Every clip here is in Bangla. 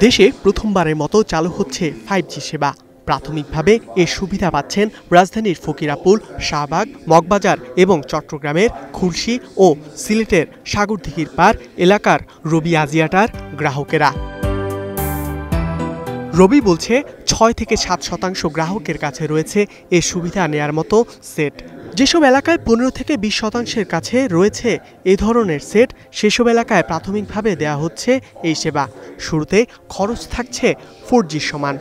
দেশে প্রথমবারের মতো চালু হচ্ছে 5G সেবা। প্রাথমিকভাবে এর সুবিধা পাচ্ছেন রাজধানীর ফকিরাপুল, শাহবাগ, মগবাজার এবং চট্টগ্রামের খুলশী ও সিলেটের সাগরদিঘির পার এলাকার রবি আজিয়াটার গ্রাহকেরা। রবি বলছে 6 থেকে 7% গ্রাহকের কাছে রয়েছে এ সুবিধা নেয়ার মতো সেট। যেসব এলাকায় 15 থেকে 20% কাছে রয়েছে এ ধরনের সেট, সেসব এলাকায় প্রাথমিকভাবে দেয়া হচ্ছে এই সেবা। শুরুতে খরচ থাকছে 4G সমান।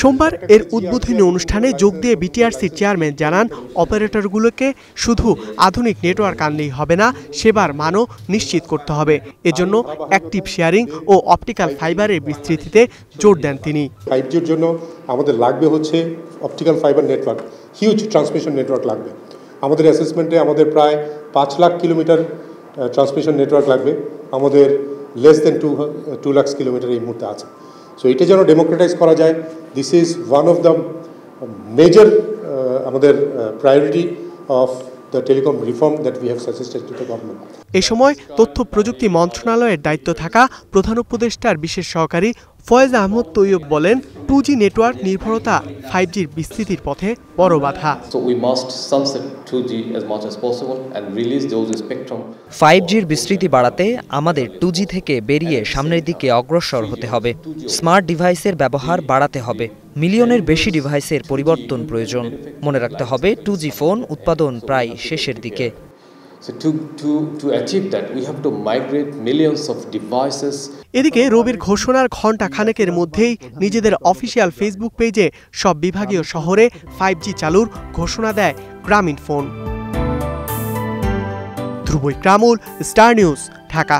সোমবার এর উদ্বোধনী অনুষ্ঠানে যোগ দিয়ে বিটিআরসির চেয়ারম্যান জানান, অপারেটরগুলোকে শুধু আধুনিক নেটওয়ার্ক আনলেই হবে না, সেবার মানও নিশ্চিত করতে হবে। এজন্য অ্যাক্টিভ শেয়ারিং ও অপটিক্যাল ফাইবারের বিস্তৃতিতে জোর দেন তিনি। 5G'র জন্য আমাদের লাগবে হচ্ছে optical fibre network, huge transmission network লাগবে। আমাদের অ্যাসেসমেন্টে আমাদের প্রায় 5 লাখ কিলোমিটার ট্রান্সমিশন নেটওয়ার্ক লাগবে। আমাদের লেস দেন 2 লাখ কিলোমিটার এই মুহূর্তে আছে। সো এটা যেন ডেমোক্রেটাইজ করা যায়, this is one of the major আমাদের priority of the telecom reform that we have suggested to the government. এ সময় তথ্য প্রযুক্তি মন্ত্রণালয়ের দায়িত্ব থাকা প্রধান উপদেষ্টার বিশেষ সহকারী ফয়েজ আহমদ তৈয়ব বলেন, 2G নেটওয়ার্ক নির্ভরতা 5G'র বিস্তৃতির পথে বড় বাধা। 5G'র বিস্তৃতি বাড়াতে আমাদের 2G থেকে বেরিয়ে সামনের দিকে অগ্রসর হতে হবে। স্মার্ট ডিভাইসের ব্যবহার বাড়াতে হবে। মিলিয়নের বেশি ডিভাইসের পরিবর্তন প্রয়োজন। মনে রাখতে হবে 2G ফোন উৎপাদন প্রায় শেষের দিকে। এদিকে রবির ঘোষণার ঘণ্টা খানেকের মধ্যেই নিজেদের অফিসিয়াল ফেসবুক পেজে সব বিভাগীয় শহরে 5G চালুর ঘোষণা দেয় গ্রামীণফোন। ধ্রুব ইকরামুল, স্টার নিউজ, ঢাকা।